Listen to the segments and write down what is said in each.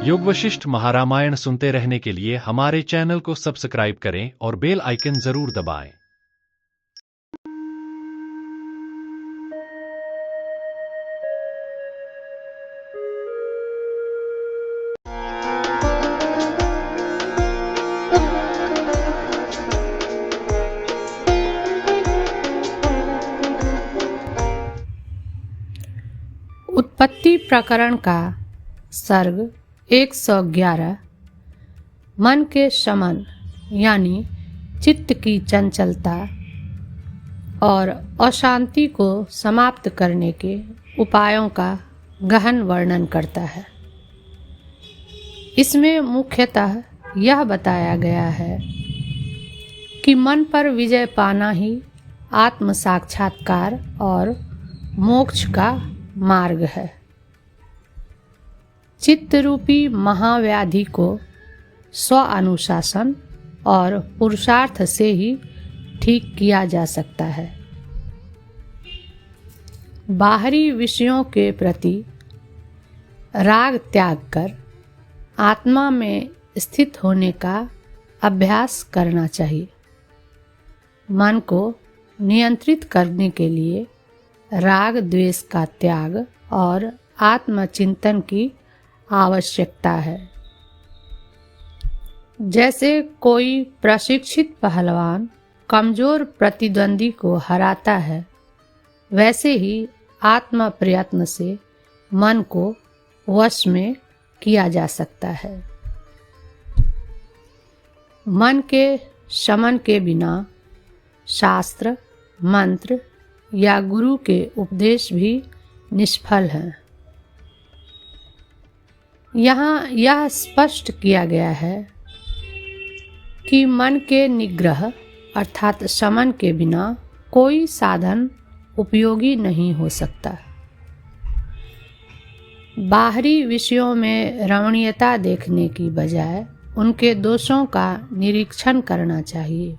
योग वशिष्ठ महारामायण सुनते रहने के लिए हमारे चैनल को सब्सक्राइब करें और बेल आइकन जरूर दबाएं। उत्पत्ति प्रकरण का सर्ग 111 मन के शमन यानी चित्त की चंचलता और अशांति को समाप्त करने के उपायों का गहन वर्णन करता है। इसमें मुख्यतः यह बताया गया है कि मन पर विजय पाना ही आत्म साक्षात्कार और मोक्ष का मार्ग है। चित्त रूपी महाव्याधि को स्व अनुशासन और पुरुषार्थ से ही ठीक किया जा सकता है। बाहरी विषयों के प्रति राग त्याग कर आत्मा में स्थित होने का अभ्यास करना चाहिए। मन को नियंत्रित करने के लिए राग द्वेष का त्याग और आत्मचिंतन की आवश्यकता है। जैसे कोई प्रशिक्षित पहलवान कमजोर प्रतिद्वंदी को हराता है, वैसे ही आत्म प्रयत्न से मन को वश में किया जा सकता है। मन के शमन के बिना शास्त्र, मंत्र या गुरु के उपदेश भी निष्फल हैं। यहाँ यह स्पष्ट किया गया है कि मन के निग्रह अर्थात शमन के बिना कोई साधन उपयोगी नहीं हो सकता। बाहरी विषयों में रमणीयता देखने की बजाय उनके दोषों का निरीक्षण करना चाहिए।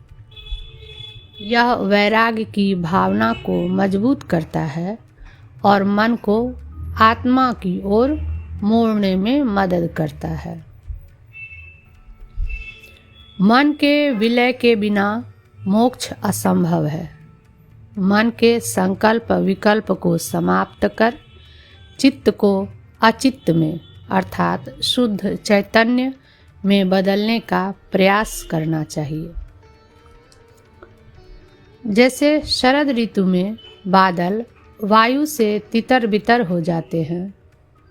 यह वैराग्य की भावना को मजबूत करता है और मन को आत्मा की ओर मोड़ने में मदद करता है। मन के विलय के बिना मोक्ष असंभव है। मन के संकल्प विकल्प को समाप्त कर चित्त को अचित्त में अर्थात शुद्ध चैतन्य में बदलने का प्रयास करना चाहिए। जैसे शरद ऋतु में बादल वायु से तितर बितर हो जाते हैं,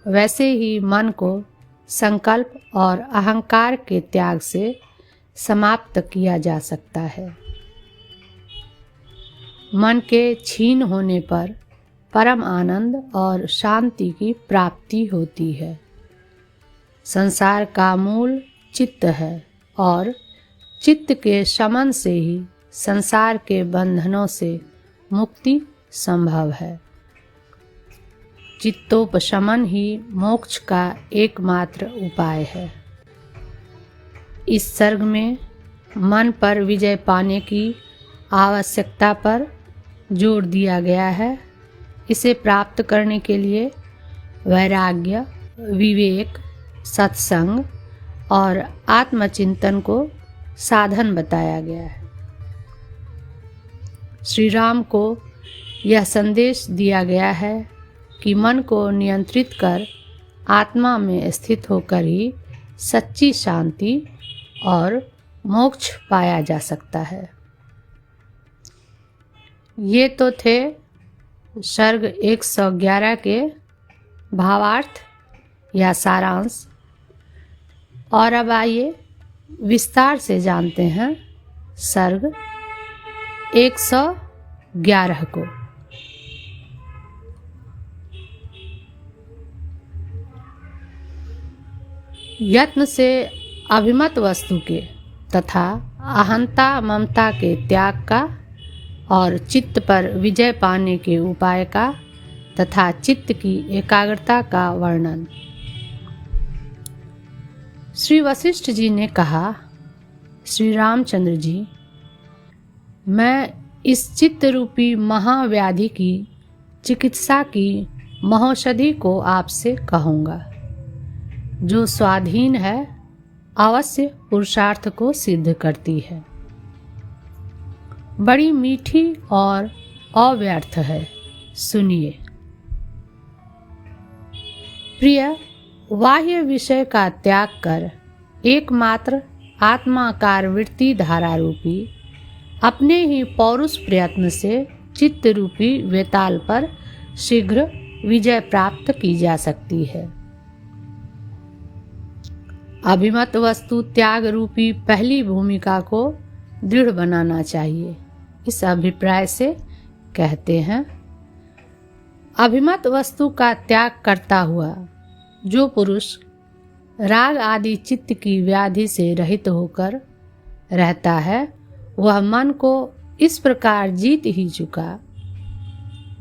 वैसे ही मन को संकल्प और अहंकार के त्याग से समाप्त किया जा सकता है। मन के छीन होने पर परम आनंद और शांति की प्राप्ति होती है। संसार का मूल चित्त है और चित्त के शमन से ही संसार के बंधनों से मुक्ति संभव है। चित्तोपशमन ही मोक्ष का एकमात्र उपाय है। इस सर्ग में मन पर विजय पाने की आवश्यकता पर जोर दिया गया है। इसे प्राप्त करने के लिए वैराग्य, विवेक, सत्संग और आत्मचिंतन को साधन बताया गया है। श्री राम को यह संदेश दिया गया है कि मन को नियंत्रित कर आत्मा में स्थित होकर ही सच्ची शांति और मोक्ष पाया जा सकता है। ये तो थे सर्ग 111 के भावार्थ या सारांश। और अब आइए विस्तार से जानते हैं सर्ग 111 को। यत्न से अभिमत वस्तु के तथा अहंता ममता के त्याग का और चित्त पर विजय पाने के उपाय का तथा चित्त की एकाग्रता का वर्णन। श्री वशिष्ठ जी ने कहा, श्री रामचंद्र जी, मैं इस चित्त रूपी महाव्याधि की चिकित्सा की महौषधि को आपसे कहूँगा। जो स्वाधीन है अवश्य पुरुषार्थ को सिद्ध करती है। बड़ी मीठी और अव्यर्थ है, सुनिए। प्रिय, बाह्य विषय का त्याग कर एकमात्र आत्माकार वृत्ति धारा रूपी अपने ही पौरुष प्रयत्न से चित्त रूपी वेताल पर शीघ्र विजय प्राप्त की जा सकती है। अभिमत वस्तु त्याग रूपी पहली भूमिका को दृढ़ बनाना चाहिए। इस अभिप्राय से कहते हैं, अभिमत वस्तु का त्याग करता हुआ जो पुरुष राग आदि चित्त की व्याधि से रहित होकर रहता है, वह मन को इस प्रकार जीत ही चुका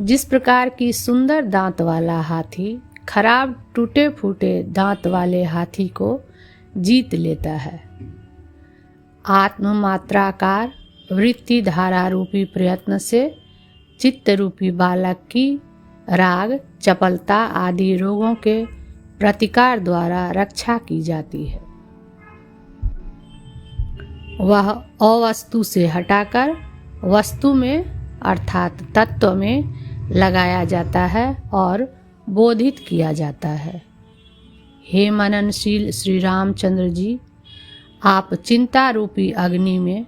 जिस प्रकार की सुंदर दांत वाला हाथी खराब टूटे फूटे दांत वाले हाथी को जीत लेता है। आत्ममात्राकार वृत्ति धारा रूपी प्रयत्न से चित्त रूपी बालक की राग, चपलता आदि रोगों के प्रतिकार द्वारा रक्षा की जाती है। वह अवस्तु से हटाकर वस्तु में अर्थात तत्व में लगाया जाता है और बोधित किया जाता है। हे मननशील श्री रामचंद्र जी, आप चिंता रूपी अग्नि में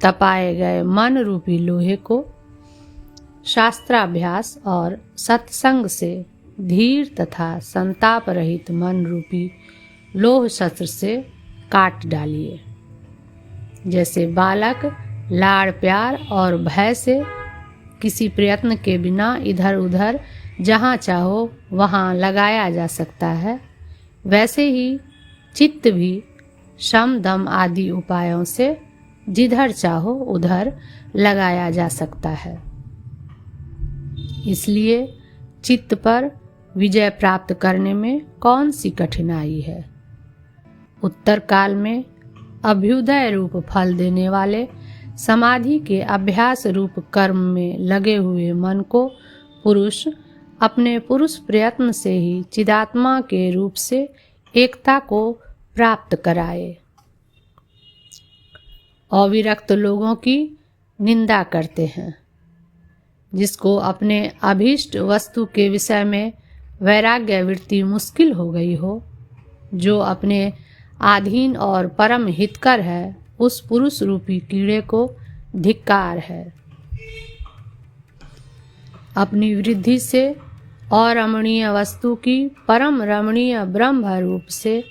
तपाए गए मन रूपी लोहे को शास्त्राभ्यास और सत्संग से धीर तथा संताप रहित मन रूपी लोह शस्त्र से काट डालिए। जैसे बालक लाड़ प्यार और भय से किसी प्रयत्न के बिना इधर उधर जहाँ चाहो वहाँ लगाया जा सकता है, वैसे ही चित्त भी शम दम आदि उपायों से जिधर चाहो उधर लगाया जा सकता है। इसलिए चित्त पर विजय प्राप्त करने में कौन सी कठिनाई है। उत्तर काल में अभ्युदय रूप फल देने वाले समाधि के अभ्यास रूप कर्म में लगे हुए मन को पुरुष अपने पुरुष प्रयत्न से ही चिदात्मा के रूप से एकता को प्राप्त कराए। अविरक्त लोगों की निंदा करते हैं। जिसको अपने अभीष्ट वस्तु के विषय में वैराग्य वृत्ति मुश्किल हो गई हो, जो अपने आधीन और परम हितकर है, उस पुरुष रूपी कीड़े को धिक्कार है। अपनी वृद्धि से अरमणीय वस्तु की परम रमणीय ब्रह्म रूप से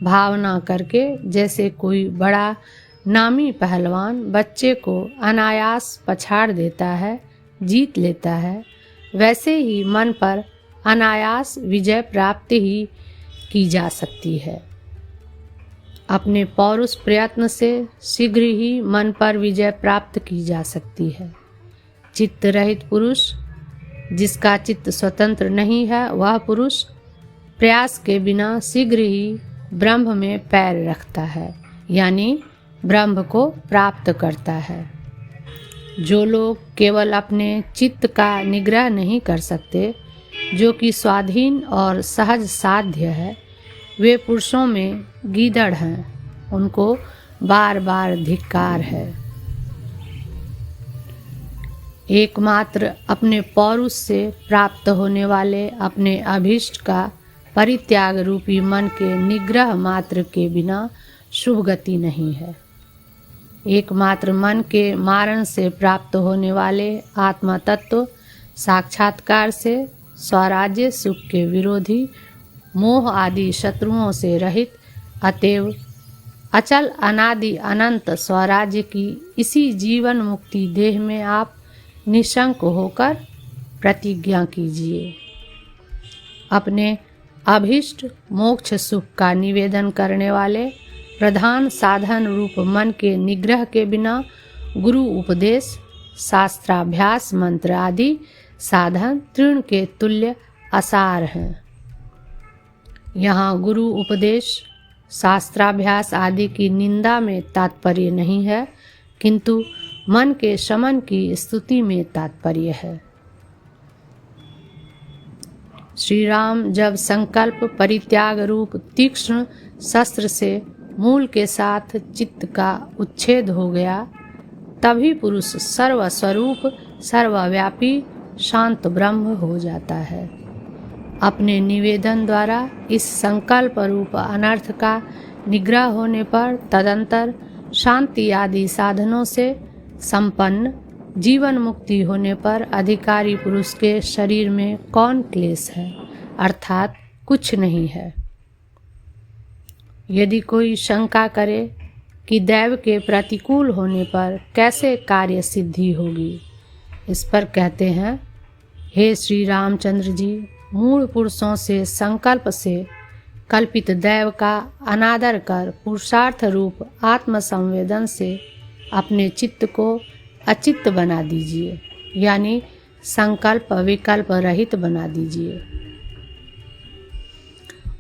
भावना करके जैसे कोई बड़ा नामी पहलवान बच्चे को अनायास पछाड़ देता है, जीत लेता है, वैसे ही मन पर अनायास विजय प्राप्त ही की जा सकती है। अपने पौरुष प्रयत्न से शीघ्र ही मन पर विजय प्राप्त की जा सकती है। चित्त रहित पुरुष, जिसका चित्त स्वतंत्र नहीं है, वह पुरुष प्रयास के बिना शीघ्र ही ब्रह्म में पैर रखता है, यानी ब्रह्म को प्राप्त करता है। जो लोग केवल अपने चित्त का निग्रह नहीं कर सकते, जो कि स्वाधीन और सहज साध्य है, वे पुरुषों में गीदड़ हैं, उनको बार बार धिक्कार है। एकमात्र अपने पौरुष से प्राप्त होने वाले अपने अभीष्ट का परित्याग रूपी मन के निग्रह मात्र के बिना शुभ गति नहीं है। एकमात्र मन के मारण से प्राप्त होने वाले आत्मा तत्व साक्षात्कार से स्वराज्य सुख के विरोधी मोह आदि शत्रुओं से रहित, अतएव अचल अनादि अनंत स्वराज्य की इसी जीवन मुक्ति देह में आप निशंक होकर प्रतिज्ञा कीजिए। अपने अभीष्ट मोक्ष सुख का निवेदन करने वाले प्रधान साधन रूप मन के निग्रह के बिना गुरु उपदेश, शास्त्राभ्यास, मंत्र आदि साधन तृण के तुल्य असार हैं। यहाँ गुरु उपदेश, शास्त्राभ्यास आदि की निंदा में तात्पर्य नहीं है, किंतु मन के शमन की स्तुति में तात्पर्य है। श्री राम जब संकल्प परित्याग रूप तीक्ष्ण शस्त्र से मूल के साथ चित्त का उच्छेद हो गया, तभी पुरुष सर्वस्वरूप सर्वव्यापी शांत ब्रह्म हो जाता है। अपने निवेदन द्वारा इस संकल्प रूप अनर्थ का निग्रह होने पर तदंतर शांति आदि साधनों से संपन्न जीवन मुक्ति होने पर अधिकारी पुरुष के शरीर में कौन क्लेश है, अर्थात कुछ नहीं है। यदि कोई शंका करे कि दैव के प्रतिकूल होने पर कैसे कार्य सिद्धि होगी, इस पर कहते हैं, हे श्री रामचंद्र जी, मूल पुरुषों से संकल्प से कल्पित दैव का अनादर कर पुरुषार्थ रूप आत्म संवेदन से अपने चित्त को अचित्त बना दीजिए, यानी संकल्प विकल्प रहित बना दीजिए।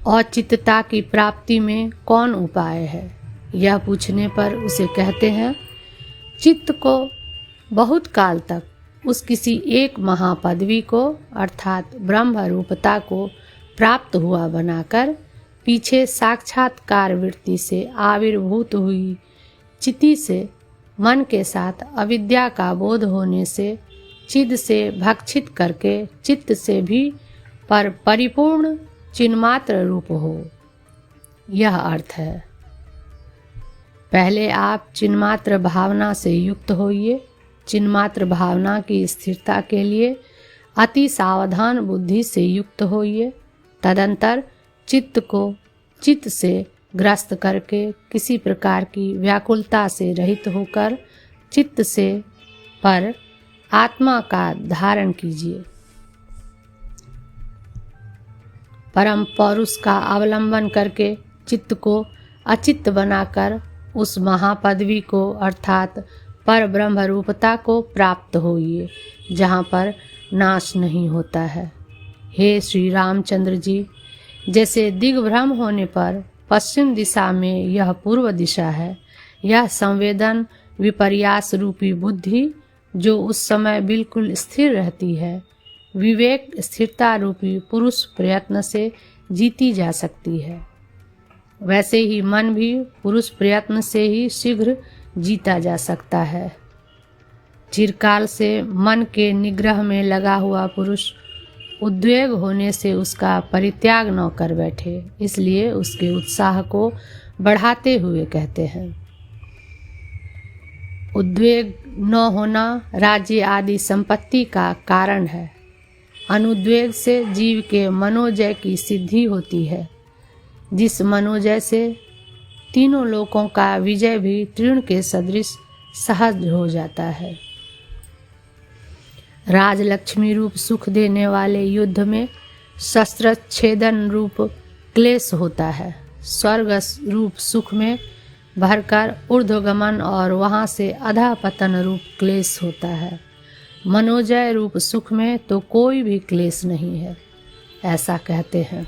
औचित्यता की प्राप्ति में कौन उपाय है, यह पूछने पर उसे कहते हैं, चित्त को बहुत काल तक उस किसी एक महापदवी को अर्थात ब्रह्म रूपता को प्राप्त हुआ बनाकर पीछे साक्षात्कार वृत्ति से आविर्भूत हुई चिति से मन के साथ अविद्या का बोध होने से चिद से भक्षित करके चित्त से भी पर परिपूर्ण चिन्मात्र रूप हो, यह अर्थ है। पहले आप चिन्मात्र भावना से युक्त होइए। चिन्मात्र भावना की स्थिरता के लिए अति सावधान बुद्धि से युक्त होइए। तदंतर चित्त को चित्त से ग्रस्त करके किसी प्रकार की व्याकुलता से रहित होकर चित्त से पर आत्मा का धारण कीजिए। परम पौरुष का अवलंबन करके चित्त को अचित्त बनाकर उस महापदवी को अर्थात पर ब्रह्म रूपता को प्राप्त होइए, जहाँ पर नाश नहीं होता है। हे श्री रामचंद्र जी, जैसे दिग्भ्रम होने पर पश्चिम दिशा में यह पूर्व दिशा है, यह संवेदन विपर्यास रूपी बुद्धि जो उस समय बिल्कुल स्थिर रहती है, विवेक स्थिरता रूपी पुरुष प्रयत्न से जीती जा सकती है। वैसे ही मन भी पुरुष प्रयत्न से ही शीघ्र जीता जा सकता है। चिरकाल से मन के निग्रह में लगा हुआ पुरुष उद्वेग होने से उसका परित्याग न कर बैठे, इसलिए उसके उत्साह को बढ़ाते हुए कहते हैं, उद्वेग न होना राज्य आदि संपत्ति का कारण है। अनुद्वेग से जीव के मनोजय की सिद्धि होती है, जिस मनोजय से तीनों लोकों का विजय भी तृण के सदृश सहज हो जाता है। राजलक्ष्मी रूप सुख देने वाले युद्ध में शस्त्र छेदन रूप क्लेश होता है। स्वर्ग रूप सुख में भरकर ऊर्ध्वगमन और वहाँ से अधा पतन रूप क्लेश होता है। मनोजय रूप सुख में तो कोई भी क्लेश नहीं है, ऐसा कहते हैं,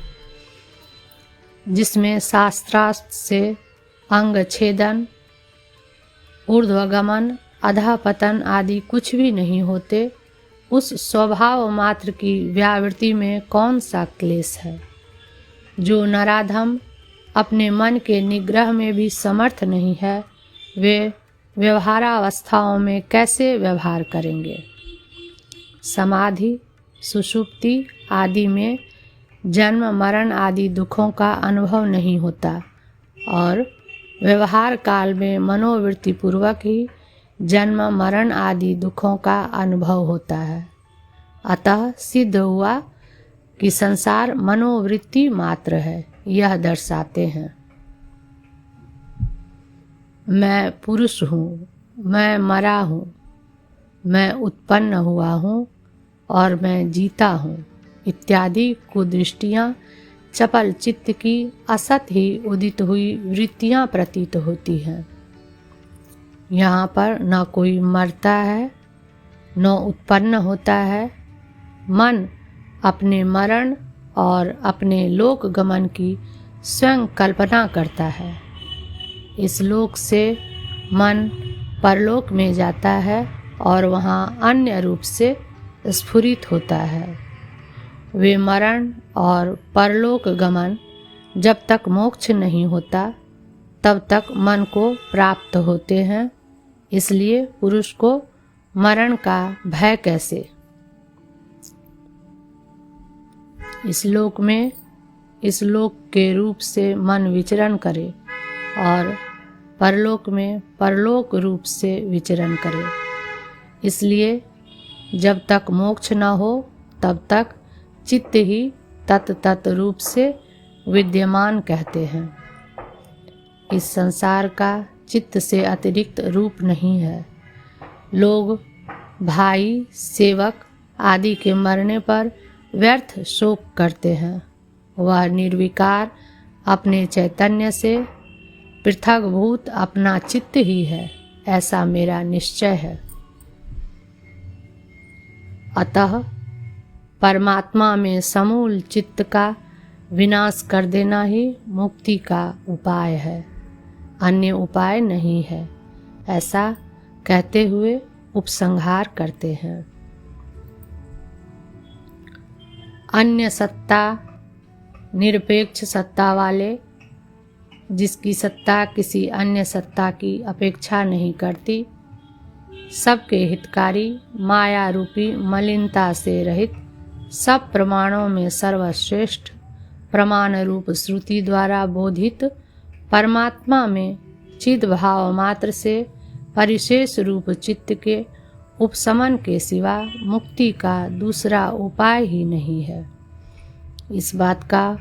जिसमें शास्त्रास्त्र से अंग छेदन, ऊर्ध्वगमन, अधा पतन आदि कुछ भी नहीं होते। उस स्वभाव मात्र की व्यावृत्ति में कौन सा क्लेश है। जो नराधम अपने मन के निग्रह में भी समर्थ नहीं है, वे व्यवहारावस्थाओं में कैसे व्यवहार करेंगे। समाधि, सुषुप्ति आदि में जन्म मरण आदि दुखों का अनुभव नहीं होता और व्यवहार काल में मनोवृत्ति पूर्वक ही जन्म मरण आदि दुखों का अनुभव होता है। अतः सिद्ध हुआ कि संसार मनोवृत्ति मात्र है, यह दर्शाते हैं। मैं पुरुष हूँ, मैं मरा हूँ, मैं उत्पन्न हुआ हूँ और मैं जीता हूँ इत्यादि कुदृष्टियाँ चपल चित्त की असत ही उदित हुई वृत्तियाँ प्रतीत होती हैं। यहाँ पर न कोई मरता है न उत्पन्न होता है। मन अपने मरण और अपने लोक गमन की स्वयं कल्पना करता है। इस लोक से मन परलोक में जाता है और वहाँ अन्य रूप से स्फुरित होता है। वे मरण और परलोक गमन जब तक मोक्ष नहीं होता तब तक मन को प्राप्त होते हैं। इसलिए पुरुष को मरण का भय कैसे? इस लोक के रूप से मन विचरण करे और परलोक में परलोक रूप से विचरण करे। इसलिए जब तक मोक्ष न हो तब तक चित्त ही तत् रूप से विद्यमान कहते हैं। इस संसार का चित्त से अतिरिक्त रूप नहीं है। लोग भाई, सेवक आदि के मरने पर व्यर्थ शोक करते हैं। वह निर्विकार अपने चैतन्य से पृथकभूत अपना चित्त ही है, ऐसा मेरा निश्चय है। अतः परमात्मा में समूल चित्त का विनाश कर देना ही मुक्ति का उपाय है, अन्य उपाय नहीं है, ऐसा कहते हुए उपसंहार करते हैं। अन्य सत्ता निरपेक्ष सत्ता वाले, जिसकी सत्ता किसी अन्य सत्ता की अपेक्षा नहीं करती, सबके हितकारी, माया रूपी मलिनता से रहित, सब प्रमाणों में सर्वश्रेष्ठ, प्रमाण रूप श्रुति द्वारा बोधित परमात्मा में चिद भाव मात्र से परिशेष रूप चित्त के उपशमन के सिवा मुक्ति का दूसरा उपाय ही नहीं है। इस बात का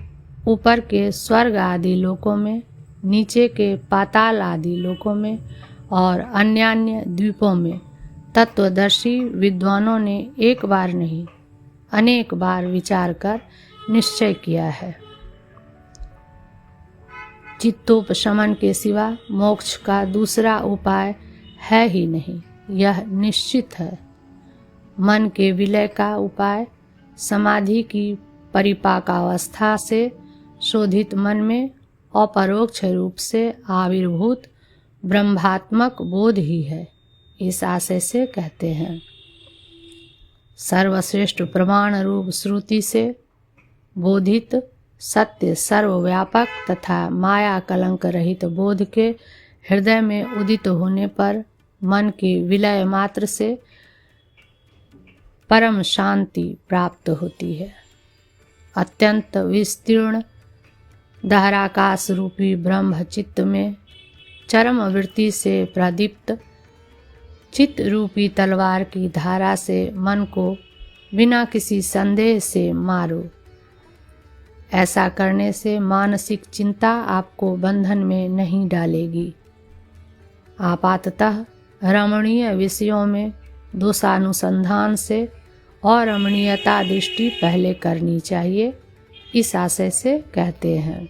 ऊपर के स्वर्ग आदि लोकों में, नीचे के पाताल आदि लोकों में और अन्यान्य द्वीपों में तत्वदर्शी विद्वानों ने एक बार नहीं अनेक बार विचार कर निश्चय किया है। चित्तोपशमन के सिवा मोक्ष का दूसरा उपाय है ही नहीं, यह निश्चित है। मन के विलय का उपाय समाधि की परिपाकावस्था से शोधित मन में अपरोक्ष रूप से आविर्भूत ब्रह्मात्मक बोध ही है, इस आशय से कहते हैं। सर्वश्रेष्ठ प्रमाण रूप श्रुति से बोधित सत्य सर्वव्यापक तथा माया कलंक रहित बोध के हृदय में उदित होने पर मन के विलय मात्र से परम शांति प्राप्त होती है। अत्यंत विस्तीर्ण दहराकाश रूपी ब्रह्म चित्त में चरम वृत्ति से प्रदीप्त चित्त रूपी तलवार की धारा से मन को बिना किसी संदेह से मारो। ऐसा करने से मानसिक चिंता आपको बंधन में नहीं डालेगी। आपाततः रमणीय विषयों में दोषानुसंधान से और रमणीयता दृष्टि पहले करनी चाहिए, इस आशय से कहते हैं।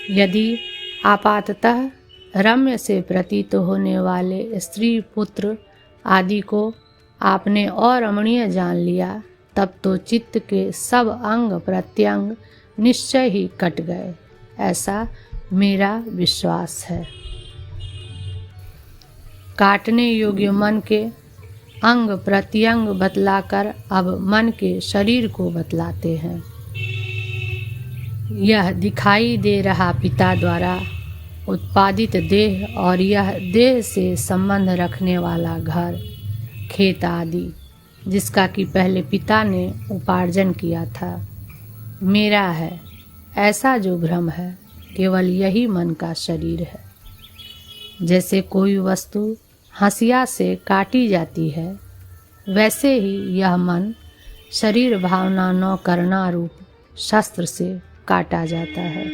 यदि आपाततः रम्य से प्रतीत होने वाले स्त्री पुत्र आदि को आपने अरमणीय जान लिया, तब तो चित्त के सब अंग प्रत्यंग निश्चय ही कट गए, ऐसा मेरा विश्वास है। काटने योग्य मन के अंग प्रत्यंग बतलाकर अब मन के शरीर को बतलाते हैं। यह दिखाई दे रहा पिता द्वारा उत्पादित देह और यह देह से संबंध रखने वाला घर, खेत आदि, जिसका कि पहले पिता ने उपार्जन किया था, मेरा है, ऐसा जो भ्रम है, केवल यही मन का शरीर है। जैसे कोई वस्तु हंसिया से काटी जाती है, वैसे ही यह मन शरीर भावना न करना रूप शस्त्र से काटा जाता है।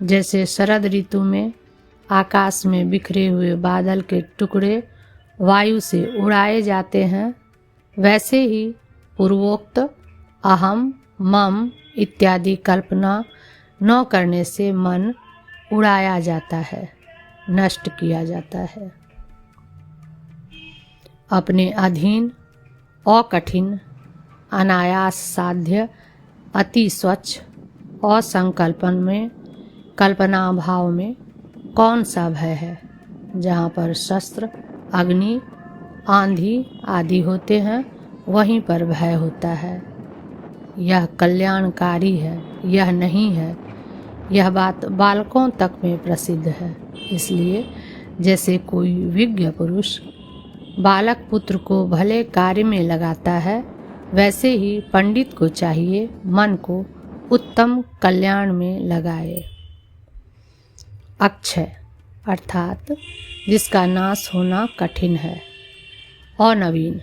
जैसे शरद ऋतु में आकाश में बिखरे हुए बादल के टुकड़े वायु से उड़ाए जाते हैं, वैसे ही पूर्वोक्त अहम, मम इत्यादि कल्पना न करने से मन उड़ाया जाता है, नष्ट किया जाता है। अपने अधीन, अकठिन, अनायास साध्य, अति स्वच्छ असंकल्पन में, कल्पना भाव में कौन सा भय है? जहाँ पर शस्त्र, अग्नि, आंधी आदि होते हैं, वहीं पर भय होता है। यह कल्याणकारी है, यह नहीं है, यह बात बालकों तक में प्रसिद्ध है। इसलिए जैसे कोई विज्ञ पुरुष बालक पुत्र को भले कार्य में लगाता है, वैसे ही पंडित को चाहिए मन को उत्तम कल्याण में लगाए। अक्षय अर्थात जिसका नाश होना कठिन है। अनवीन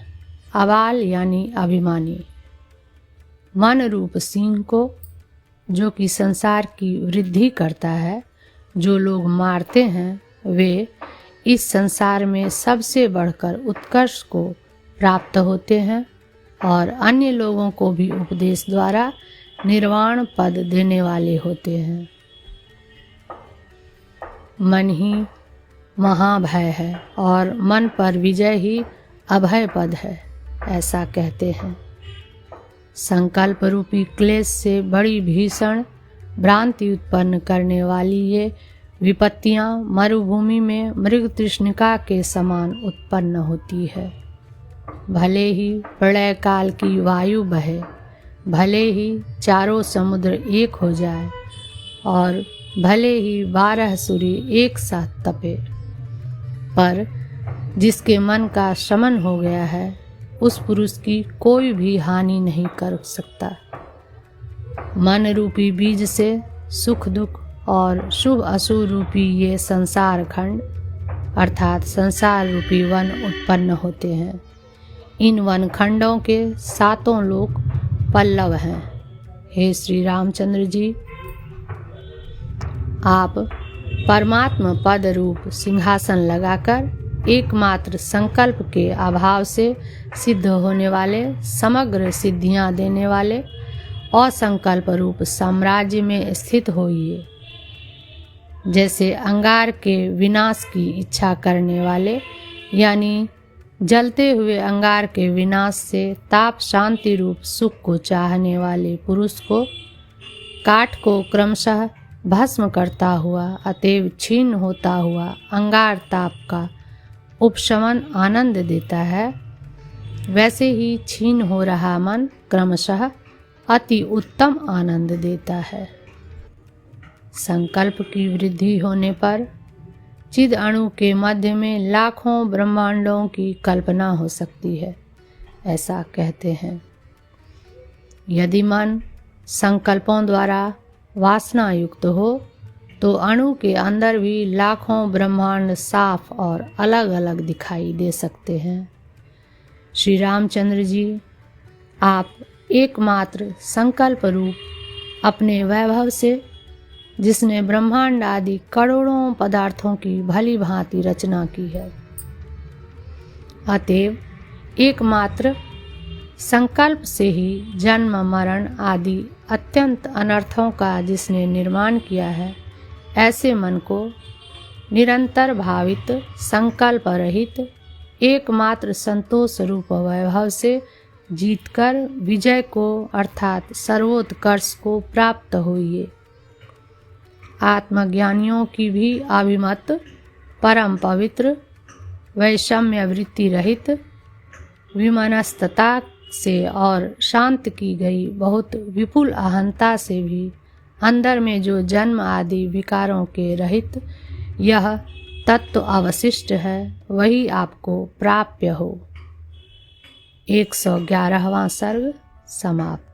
अबाल यानी अभिमानी। मन रूप सिंह को जो कि संसार की वृद्धि करता है, जो लोग मारते हैं वे इस संसार में सबसे बढ़कर उत्कर्ष को प्राप्त होते हैं और अन्य लोगों को भी उपदेश द्वारा निर्वाण पद देने वाले होते हैं। मन ही महाभय है और मन पर विजय ही अभय पद है, ऐसा कहते हैं। संकल्प रूपी क्लेश से बड़ी भीषण भ्रांति उत्पन्न करने वाली ये विपत्तियां मरुभूमि में मृग तृष्णिका के समान उत्पन्न होती है। भले ही प्रलय काल की वायु बहे, भले ही चारों समुद्र एक हो जाए और भले ही 12 सूर्य एक साथ तपे, पर जिसके मन का शमन हो गया है उस पुरुष की कोई भी हानि नहीं कर सकता। मन रूपी बीज से सुख दुख और शुभ अशुभ रूपी ये संसार खंड अर्थात संसार रूपी वन उत्पन्न होते हैं। इन वन खंडों के 7 लोक पल्लव हैं। हे श्री रामचंद्र जी, आप परमात्मा पद रूप सिंहासन लगाकर एकमात्र संकल्प के अभाव से सिद्ध होने वाले, समग्र सिद्धियां देने वाले असंकल्प रूप साम्राज्य में स्थित होइए। जैसे अंगार के विनाश की इच्छा करने वाले यानी जलते हुए अंगार के विनाश से ताप शांति रूप सुख को चाहने वाले पुरुष को काठ को क्रमशः भस्म करता हुआ अतएव क्षीण होता हुआ अंगार ताप का उपशमन आनंद देता है, वैसे ही क्षीण हो रहा मन क्रमशः अति उत्तम आनंद देता है। संकल्प की वृद्धि होने पर चिद अणु के मध्य में लाखों ब्रह्मांडों की कल्पना हो सकती है, ऐसा कहते हैं। यदि मन संकल्पों द्वारा वासना युक्त हो तो अणु के अंदर भी लाखों ब्रह्मांड साफ और अलग अलग दिखाई दे सकते हैं। श्री रामचंद्र जी, आप एकमात्र संकल्प रूप अपने वैभव से जिसने ब्रह्मांड आदि करोड़ों पदार्थों की भली भांति रचना की है, अतएव एकमात्र संकल्प से ही जन्म मरण आदि अत्यंत अनर्थों का जिसने निर्माण किया है, ऐसे मन को निरंतर भावित संकल्प रहित एकमात्र संतोष रूप वैभव से जीतकर विजय को अर्थात सर्वोत्कर्ष को प्राप्त होइए। आत्मज्ञानियों की भी अभिमत परम पवित्र वैषम्य वृत्ति रहित विमनस्तता से और शांत की गई बहुत विपुल अहंता से भी अंदर में जो जन्म आदि विकारों के रहित यह तत्व अवशिष्ट है, वही आपको प्राप्य हो। 111वां सर्ग समाप्त।